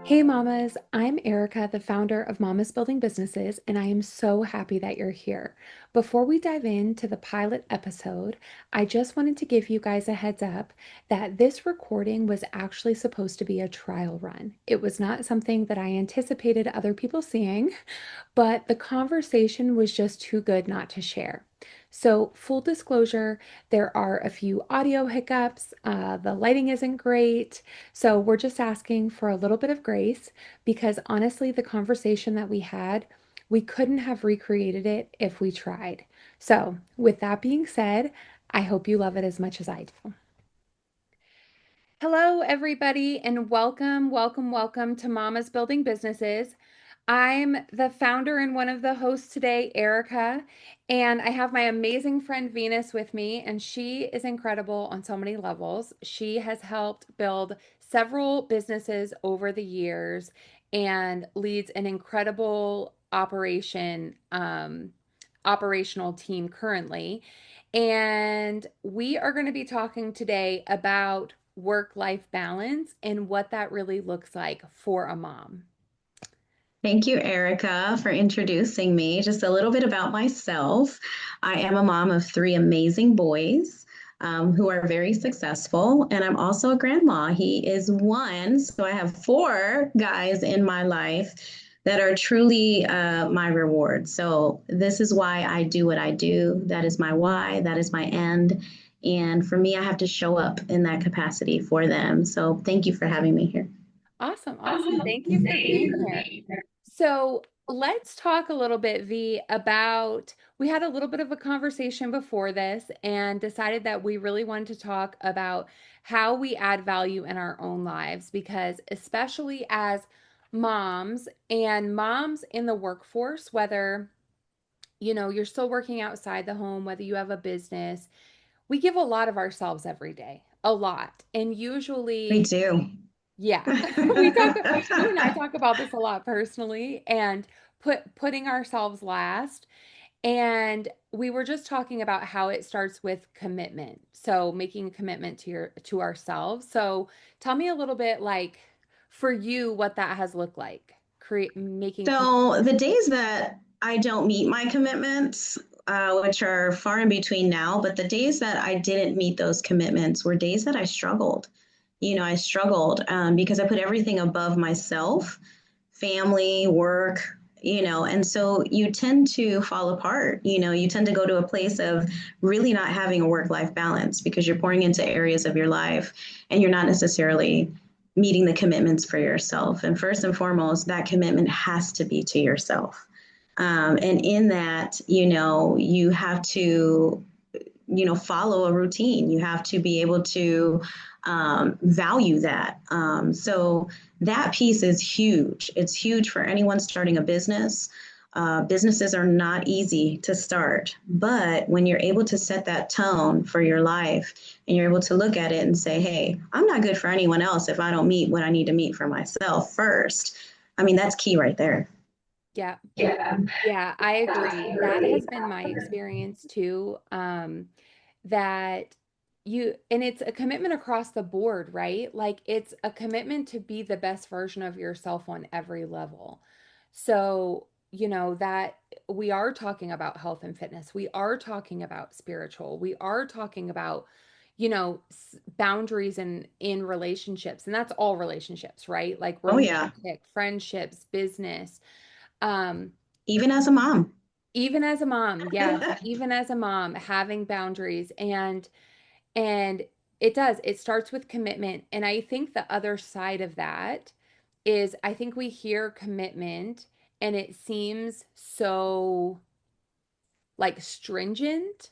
Hey mamas, I'm Erica, the founder of Mamas Building Businesses, and I am so happy that you're here. Before we dive into the pilot episode, I just wanted to give you guys a heads up that this recording was actually supposed to be a trial run. It was not something that I anticipated other people seeing, but the conversation was just too good not to share. So, full disclosure, there are a few audio hiccups. The lighting isn't great. So, we're just asking for a little bit of grace because honestly, the conversation that we had, we couldn't have recreated it if we tried. So, with that being said, I hope you love it as much as I do. Hello, everybody, and welcome to Mama's Building Businesses. I'm the founder and one of the hosts today, Erica, and I have my amazing friend Venus with me, and she is incredible on so many levels. She has helped build several businesses over the years and leads an incredible operational team currently. And we are going to be talking today about work-life balance and what that really looks like for a mom. Thank you, Erica, for introducing me. Just a little bit about myself. I am a mom of three amazing boys who are very successful, and I'm also a grandma. He is one, so I have four guys in my life that are truly my reward. So, this is why I do what I do. That is my why, that is my end. And for me, I have to show up in that capacity for them. So, thank you for having me here. Awesome, awesome. Thank you for being here. So let's talk a little bit, V, about we had a little bit of a conversation before this and decided that we really wanted to talk about how we add value in our own lives because, especially as moms and moms in the workforce, whether you're still working outside the home, whether you have a business, we give a lot of ourselves every day, a lot. And We usually, do. yeah, you and I talk about this a lot personally and putting ourselves last. And we were just talking about how it starts with commitment. So making a commitment to ourselves. So tell me a little bit like for you what that has looked like. Create making So the days that I don't meet my commitments, which are far in between now, but the days that I didn't meet those commitments were days that I struggled. I struggled because I put everything above myself, family, work, and so you tend to fall apart. You tend to go to a place of really not having a work-life balance because you're pouring into areas of your life and you're not necessarily meeting the commitments for yourself. And first and foremost, that commitment has to be to yourself. And in that, you have to, follow a routine. You have to be able to value that. So that piece is huge. It's huge for anyone starting a business. Businesses are not easy to start, but when you're able to set that tone for your life and you're able to look at it and say, hey, I'm not good for anyone else if I don't meet what I need to meet for myself first. I mean, that's key right there. yeah. Yeah, I agree. That has been my experience too. That and it's a commitment across the board, right? Like it's a commitment to be the best version of yourself on every level. So, that we are talking about health and fitness. We are talking about spiritual. We are talking about, boundaries in relationships. And that's all relationships, right? Like Oh, yeah. romantic, friendships, business. Um, Even as a mom. even as a mom, yes, even as a mom, having boundaries and it starts with commitment. And I think the other side of that is I think we hear commitment and it seems so like stringent.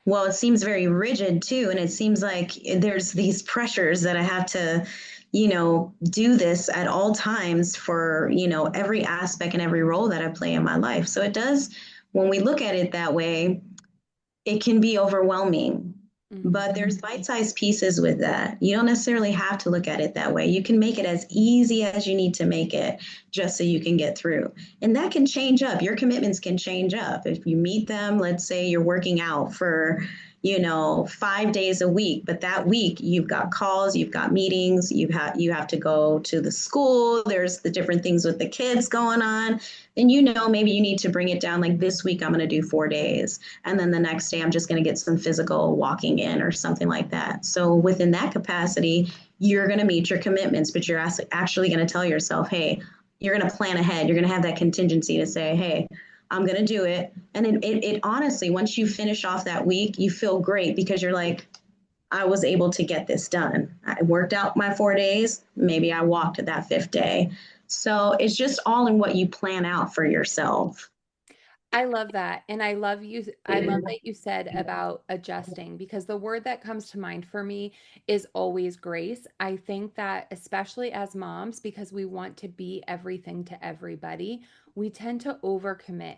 Well, it seems very rigid too. And it seems like there's these pressures that I have to, do this at all times for, every aspect and every role that I play in my life. So it does, when we look at it that way, it can be overwhelming. Mhm. But there's bite-sized pieces with that. You don't necessarily have to look at it that way. You can make it as easy as you need to make it just so you can get through. And that can change up. Your commitments can change up. If you meet them, let's say you're working out for, 5 days a week, but that week you've got calls, you've got meetings, you have to go to the school, there's the different things with the kids going on. And maybe you need to bring it down, like this week I'm going to do 4 days, and then the next day I'm just going to get some physical walking in or something like that. So within that capacity, you're going to meet your commitments, but you're actually going to tell yourself, hey, you're going to plan ahead. You're going to have that contingency to say, hey, I'm going to do it. And it honestly, once you finish off that week, you feel great because you're like, I was able to get this done. I worked out my 4 days. Maybe I walked that fifth day. So it's just all in what you plan out for yourself. I love that. And I love that you said about adjusting because the word that comes to mind for me is always grace. I think that especially as moms, because we want to be everything to everybody, we tend to overcommit.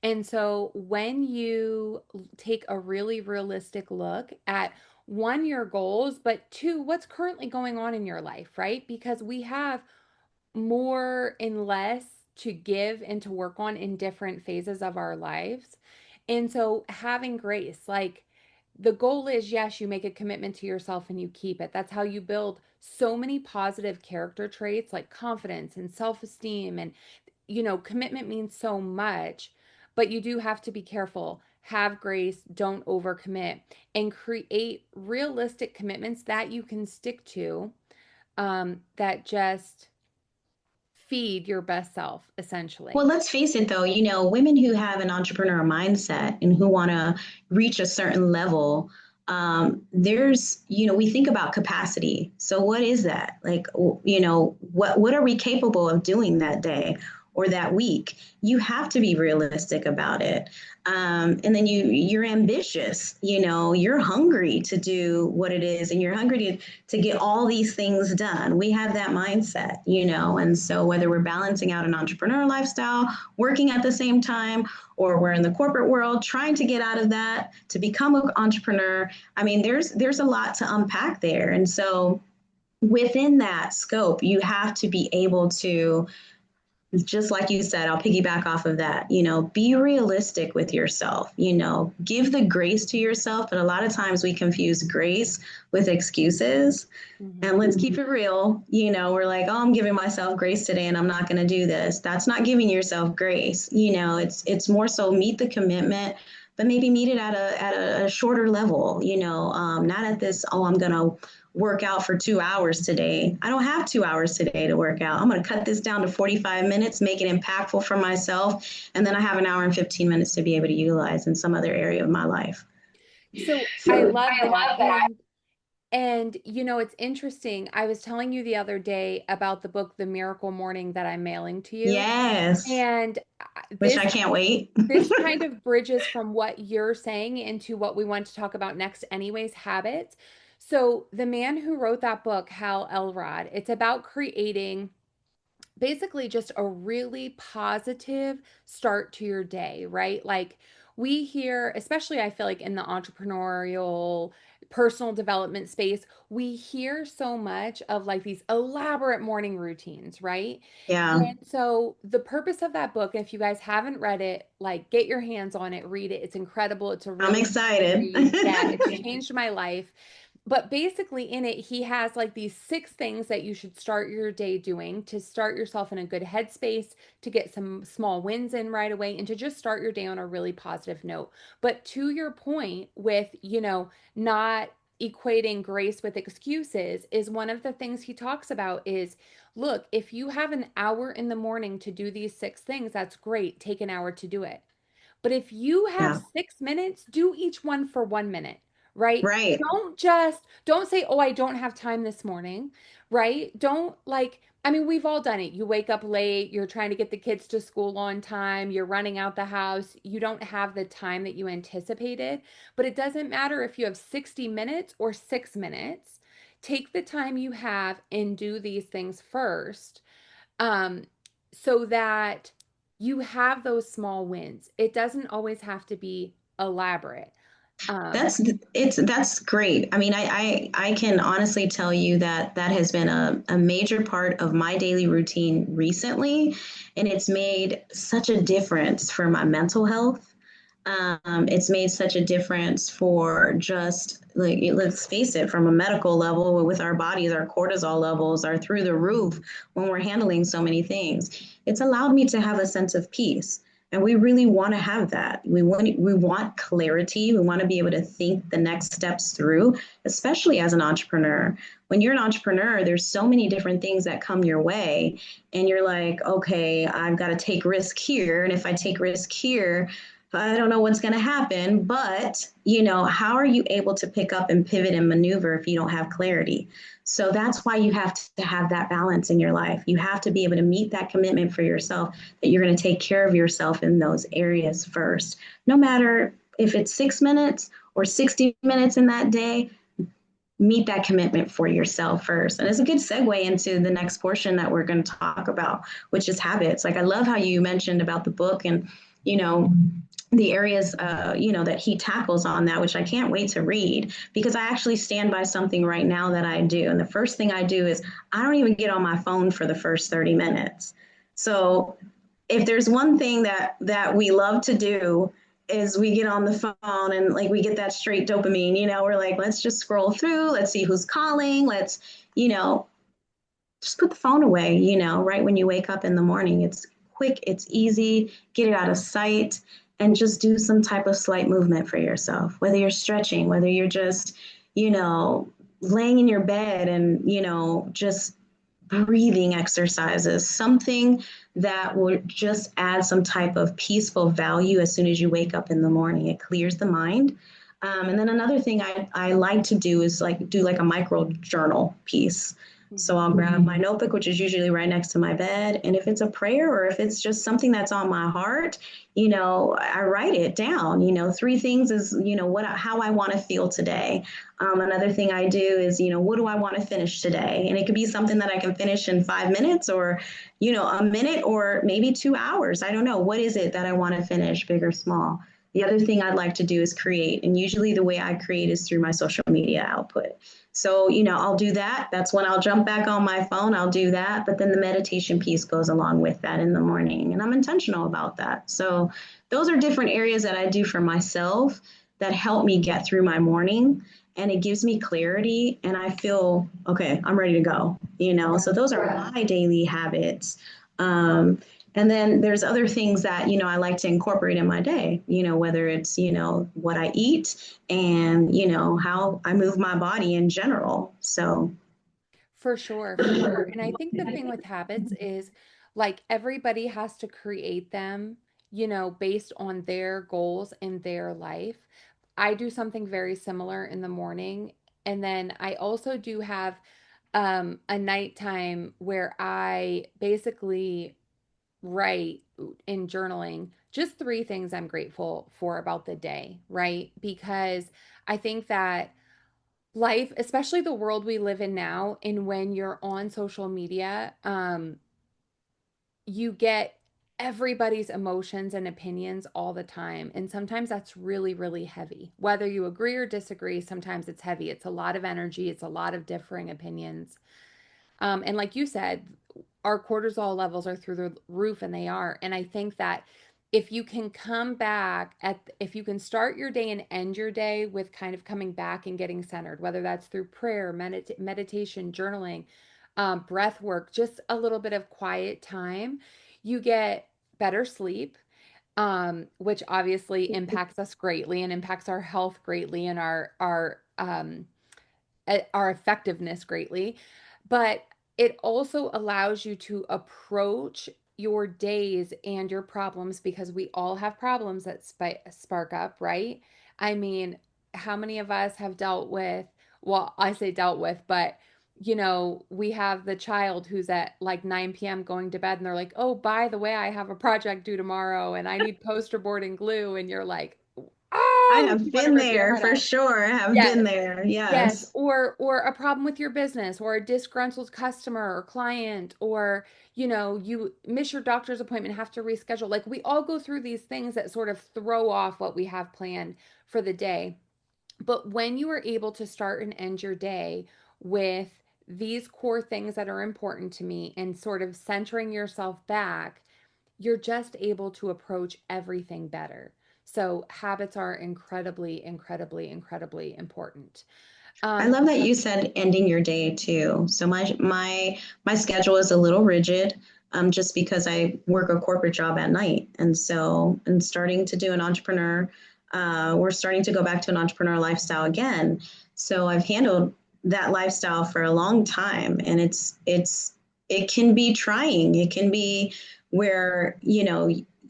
And so when you take a really realistic look at one, your goals, but two, what's currently going on in your life, right? Because we have more and less to give and to work on in different phases of our lives. And so having grace, like the goal is, yes, you make a commitment to yourself and you keep it. That's how you build so many positive character traits like confidence and self-esteem. And, commitment means so much, but you do have to be careful. Have grace, don't overcommit, and create realistic commitments that you can stick to, that just feed your best self, Well, essentially. let's face it though, women who have an entrepreneur mindset and who want to reach a certain level, we think about capacity. So what is that? Like, what are we capable of doing that day or that week? You have to be realistic about it. And then you're ambitious, you're hungry to do what it is and you're hungry to get all these things done. We have that mindset, and so whether we're balancing out an entrepreneur lifestyle, working at the same time, or we're in the corporate world trying to get out of that to become an entrepreneur, I mean, there's a lot to unpack there. And so within that scope, you have to be able to, just like you said, I'll piggyback off of that, be realistic with yourself, give the grace to yourself. But a lot of times we confuse grace with excuses. And Mhm. let's keep it real. We're like, oh, I'm giving myself grace today and I'm not going to do this. That's not giving yourself grace. It's more so meet the commitment, but maybe meet it at a shorter level, not at this, oh, I'm going to work out for 2 hours today. I don't have 2 hours today to work out. I'm going to cut this down to 45 minutes, make it impactful for myself. And then I have an hour and 15 minutes to be able to utilize in some other area of my life. So I love that. And it's interesting. I was telling you the other day about the book The Miracle Morning that I'm mailing to you. Yes, And which this I can't wait. this kind of bridges from what you're saying into what we want to talk about next anyways, habits. So the man who wrote that book, Hal Elrod, it's about creating basically just a really positive start to your day, right? Like we hear, especially I feel like in the entrepreneurial, personal development space, we hear so much of like these elaborate morning routines, right? Yeah, And so the purpose of that book, if you guys haven't read it, like get your hands on it, read it. It's incredible. It's a I'm really good excited. read. Yeah, it's changed my life. But basically, in it, he has like these six things that you should start your day doing to start yourself in a good headspace, to get some small wins in right away, and to just start your day on a really positive note. But to your point with, not equating grace with excuses, is one of the things he talks about is look, if you have an hour in the morning to do these six things, that's great. Take an hour to do it. But if you have Yeah, 6 minutes, do each one for 1 minute, right? right. Don't say, oh, I don't have time this morning, right? Don't like, I mean, we've all done it. You wake up late, you're trying to get the kids to school on time, you're running out the house, you don't have the time that you anticipated. But it doesn't matter if you have 60 minutes or 6 minutes. Take the time you have and do these things first, um, so that you have those small wins. It doesn't always have to be elaborate. Um, That's great. I mean, I can honestly tell you that that has been a major part of my daily routine recently, and it's made such a difference for my mental health. It's made such a difference for just like, let's face it, from a medical level with our bodies, our cortisol levels are through the roof when we're handling so many things. It's allowed me to have a sense of peace. And we really want to have that. We want clarity. We want to be able to think the next steps through, especially as an entrepreneur. When you're an entrepreneur, there's so many different things that come your way, and you're like, okay, I've got to take risk here, and if I take risk here, I don't know what's going to happen, but how are you able to pick up and pivot and maneuver if you don't have clarity? So that's why you have to have that balance in your life. You have to be able to meet that commitment for yourself that you're going to take care of yourself in those areas first. No matter if it's 6 minutes or 60 minutes in that day, meet that commitment for yourself first. And it's a good segue into the next portion that we're going to talk about, which is habits. Like, I love how you mentioned about the book and, you know, the areas that he tackles on that, which I can't wait to read, because I actually stand by something right now that I do. And the first thing I do is I don't even get on my phone for the first 30 minutes. So if there's one thing that we love to do, is we get on the phone and like we get that straight dopamine. We're like, let's just scroll through, let's see who's calling, let's you know just put the phone away, right when you wake up in the morning. It's quick, it's easy, get it out of sight, and just do some type of slight movement for yourself, whether you're stretching, whether you're just, laying in your bed and, just breathing exercises, something that will just add some type of peaceful value as soon as you wake up in the morning. It clears the mind. And then another thing I like to do is like do like a micro journal piece. So Mhm. I'll grab my notebook, which is usually right next to my bed. And if it's a prayer or if it's just something that's on my heart, I write it down. Three things is, how I want to feel today. Another thing I do is, what do I want to finish today? And it could be something that I can finish in 5 minutes or, a minute or maybe 2 hours. I don't know. What is it that I want to finish, big or small? The other thing I'd like to do is create. And usually the way I create is through my social media output. So, I'll do that. That's when I'll jump back on my phone. I'll do that. But then the meditation piece goes along with that in the morning. And I'm intentional about that. So, those are different areas that I do for myself that help me get through my morning. And it gives me clarity. And I feel, okay, I'm ready to go. Yeah. So, those are my daily habits. Um, and then there's other things that, I like to incorporate in my day, whether it's, what I eat and, how I move my body in general. So, For sure, for sure. And I think the thing with habits is like everybody has to create them, based on their goals in their life. I do something very similar in the morning. And then I also do have a nighttime where I basically write in journaling just three things I'm grateful for about the day, right? Because I think that life, especially the world we live in now, and when you're on social media, you get everybody's emotions and opinions all the time. And sometimes that's really, really heavy. Whether you agree or disagree, sometimes it's heavy. It's a lot of energy, it's a lot of differing opinions. And like you said, our cortisol levels are through the roof, and they are. And I think that if you can come back if you can start your day and end your day with kind of coming back and getting centered, whether that's through prayer, meditation, journaling, breath work, just a little bit of quiet time, you get better sleep, which obviously impacts us greatly and impacts our health greatly and our effectiveness greatly, but it also allows you to approach your days and your problems, because we all have problems that spark up, right? I mean, how many of us have dealt with, well, I say dealt with, but we have the child who's at like 9 p.m. going to bed and they're like, oh, by the way, I have a project due tomorrow and I need poster board and glue. And you're like, I oh, you have want to been rip your there head for out. sure. I have Yes. been there. Yes, Yes. or a problem with your business or a disgruntled customer or client, or you miss your doctor's appointment, have to reschedule. Like, we all go through these things that sort of throw off what we have planned for the day. But when you are able to start and end your day with these core things that are important to me and sort of centering yourself back, you're just able to approach everything better. So habits are incredibly, incredibly, incredibly important. I Um, love that you said ending your day too. So my schedule is a little rigid, just because I work a corporate job at night, and so and starting to do an entrepreneur, we're starting to go back to an entrepreneur lifestyle again. So I've handled that lifestyle for a long time, and it can be trying. It can be where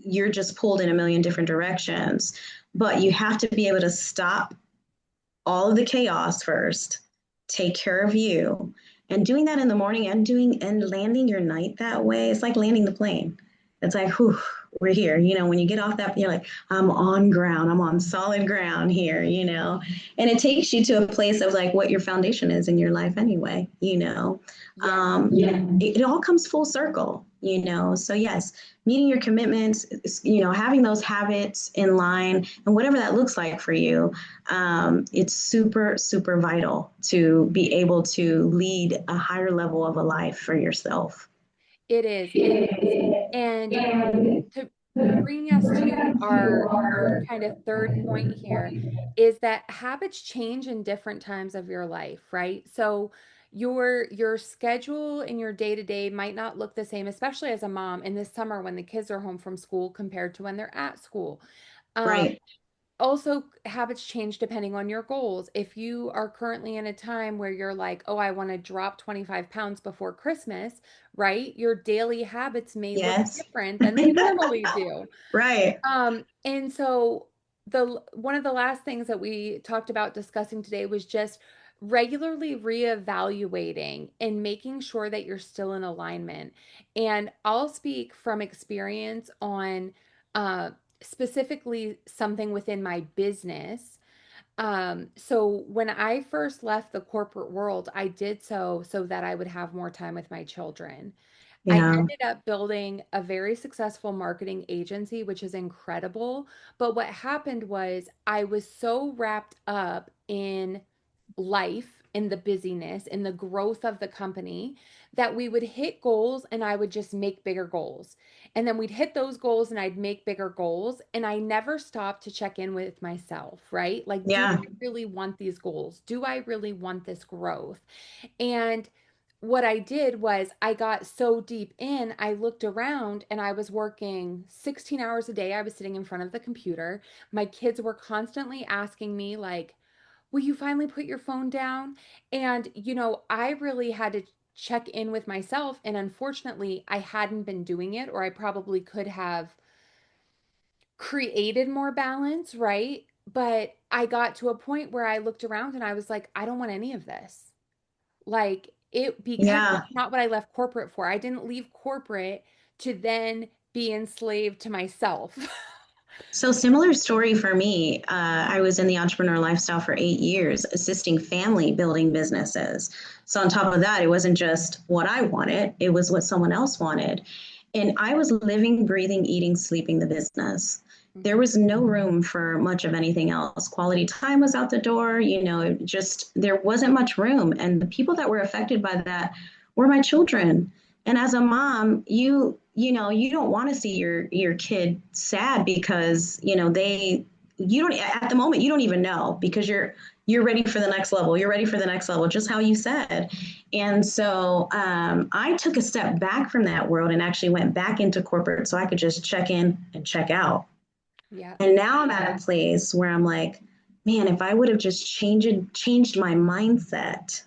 you're just pulled in a million different directions, but you have to be able to stop all of the chaos first, take care of you. And doing that in the morning and doing and landing your night that way, it's like landing the plane. It's like, whew, we're here. When you get off that, you're like, I'm on ground, I'm on solid ground here. And it takes you to a place of like what your foundation is in your life anyway. yeah. It all comes full circle. So yes, meeting your commitments, having those habits in line and whatever that looks like for you, it's super, super vital to be able to lead a higher level of a life for yourself. It is. It is. And to bring us to our kind of third point here is that habits change in different times of your life, right? So your schedule and your day-to-day might not look the same, especially as a mom in the summer when the kids are home from school compared to when they're at school. Um, Right. Also, habits change depending on your goals. If you are currently in a time where you're like, oh, I want to drop 25 pounds before Christmas, right? Your daily habits may look Yes. different than they normally do. Right. And so the one of the last things that we talked about discussing today was just regularly reevaluating and making sure that you're still in alignment. And I'll speak from experience on uh, specifically something within my business. So when I first left the corporate world, I did so that I would have more time with my children. I Yeah. ended up building a very successful marketing agency, which is incredible. But what happened was I was so wrapped up in life, in the busyness, in the growth of the company, that we would hit goals and I would just make bigger goals. And then we'd hit those goals and I'd make bigger goals. And I never stopped to check in with myself, right? Like, do Yeah. I really want these goals? Do I really want this growth? And what I did was I got so deep in, I looked around and I was working 16 hours a day. I was sitting in front of the computer. My kids were constantly asking me, like, will you finally put your phone down? And, I really had to check in with myself. And unfortunately, I hadn't been doing it, or I probably could have created more balance, right? But I got to a point where I looked around and I was like, I don't want any of this. Like it, because Yeah. that's not what I left corporate for. I didn't leave corporate to then be enslaved to myself. So similar story for me. I was in the entrepreneur lifestyle for 8 years, assisting family building businesses. So on top of that, it wasn't just what I wanted; it was what someone else wanted, and I was living, breathing, eating, sleeping the business. There Mhm. was no room for much of anything else. Quality time was out the door. Just there wasn't much room, and the people that were affected by that were my children. And as a mom, you don't want to see your kid sad because you don't at the moment you don't even know because you're ready for the next level. You're ready for the next level, just how you said. And so I took a step back from that world and actually went back into corporate so I could just check in and check out. Yeah. And now I'm at a place where I'm like, man, if I would have just changed my mindset,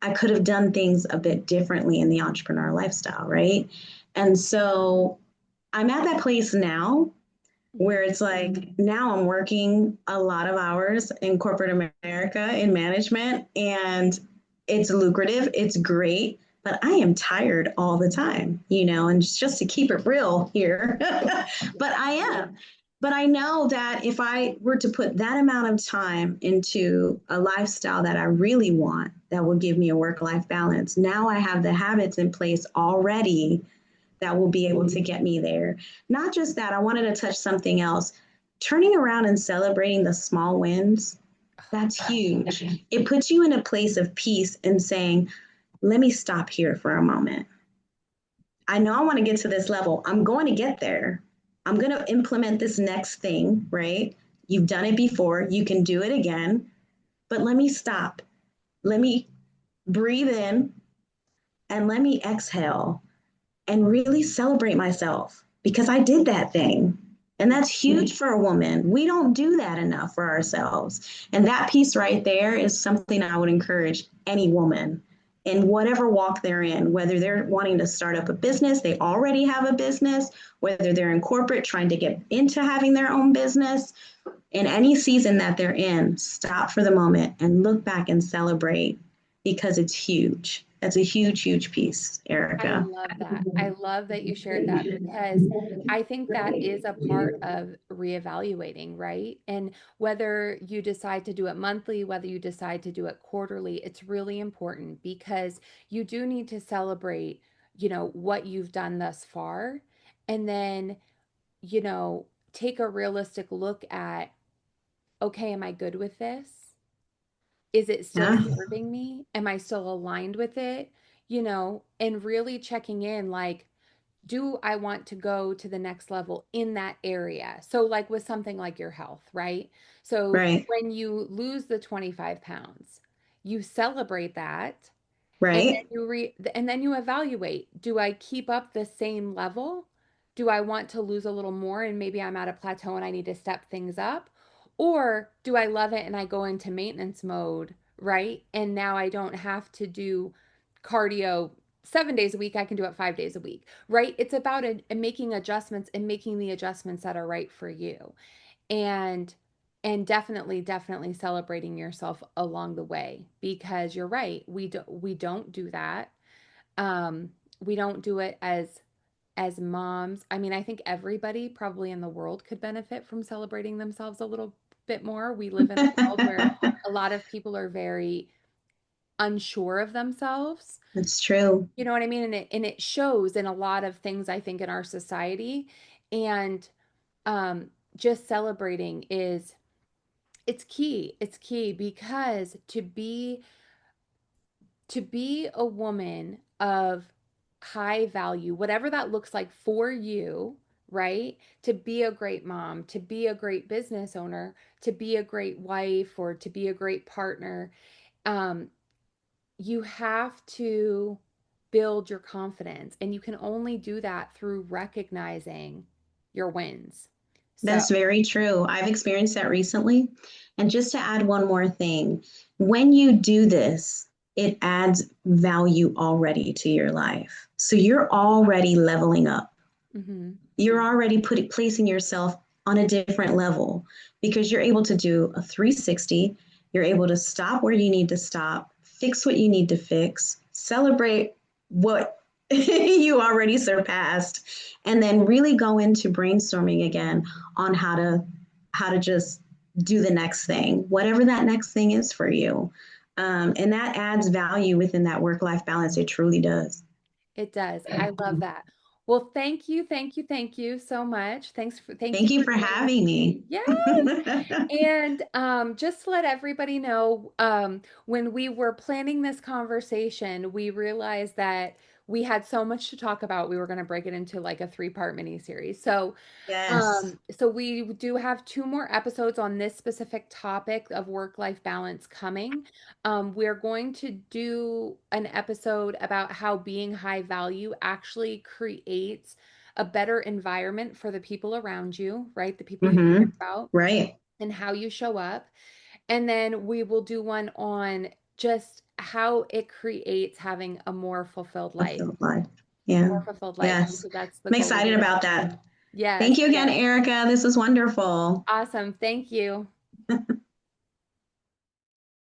I could have done things a bit differently in the entrepreneur lifestyle, right? And so I'm at that place now Mhm. where it's like now I'm working a lot of hours in corporate America in management, and it's lucrative, it's great, but I am tired all the time, and just to keep it real here, but I am. But I know that if I were to put that amount of time into a lifestyle that I really want, that will give me a work life balance, now I have the habits in place already that will be able to get me there. Not just that, I wanted to touch something else. Turning around and celebrating the small wins, that's huge. It puts you in a place of peace and saying, let me stop here for a moment. I know I want to get to this level. I'm going to get there. I'm going to implement this next thing, right? You've done it before, you can do it again, but let me stop. Let me breathe in and let me exhale and really celebrate myself because I did that thing. And that's huge for a woman. We don't do that enough for ourselves. And that piece right there is something I would encourage any woman in whatever walk they're in, whether they're wanting to start up a business, they already have a business, whether they're in corporate trying to get into having their own business, in any season that they're in, stop for the moment and look back and celebrate because it's huge. That's a huge, huge piece, I Erica. love that. I love that you shared that because I think that is a part of reevaluating, right? And whether you decide to do it monthly, whether you decide to do it quarterly, it's really important because you do need to celebrate, what you've done thus far. And then, take a realistic look at, okay, am I good with this? Is it still Yeah, serving me? Am I still aligned with it? And really checking in like, do I want to go to the next level in that area? So, like with something like your health, right? So, right, when you lose the 25 pounds, you celebrate that and then right. you evaluate, do I keep up the same level? Do I want to lose a little more and maybe I'm at a plateau and I need to step things up? Or do I love it and I go into maintenance mode, right? And now I don't have to do cardio 7 days a week. I can do it 5 days a week, right? It's about making adjustments and making the adjustments that are right for you. And definitely celebrating yourself along the way because you're right, we don't do that. um we don't do it as moms. I mean, I think everybody probably in the world could benefit from celebrating themselves a little bit more. We live in a world where a lot of people are very unsure of themselves. That's true. You know what I mean? And it shows in a lot of things, I think, in our society. And um just celebrating is it's key. It's key because to be a woman of high value, whatever that looks like for you, right? To be a great mom, to be a great business owner, to be a great wife, or to be a great partner, um, you have to build your confidence. And you can only do that through recognizing your wins. So, That's very true. I've experienced that recently. And just to add one more thing, when you do this, it adds value already to your life. So you're already leveling up. mhm, You're already placing yourself on a different level because you're able to do a 360. You're able to stop where you need to stop, fix what you need to fix, celebrate what you already surpassed, and then really go into brainstorming again on how to just do the next thing, whatever that next thing is for you. And that adds value within that work-life balance. It truly does. it does. I love that. Well, thank you so much. Thank Thank you you for for doing this having with me. me. Yeah. And just to let everybody know, when we were planning this conversation, we realized that we had so much to talk about. We were going to break it into like a three-part mini series. Yes. So we do have two more episodes on this specific topic of work-life balance coming. We're going to do an episode about how being high value actually creates a better environment for the people around you, right? The people you care Mm-hmm. about Right. and how you show up. And then we will do one on just how it creates having a more fulfilled life, Fulfilled life. Yeah. more fulfilled life, Yes. because that's the I'm goal excited here. about that. Yes, Thank you again, yes. Erica. This is wonderful. Awesome. Thank you.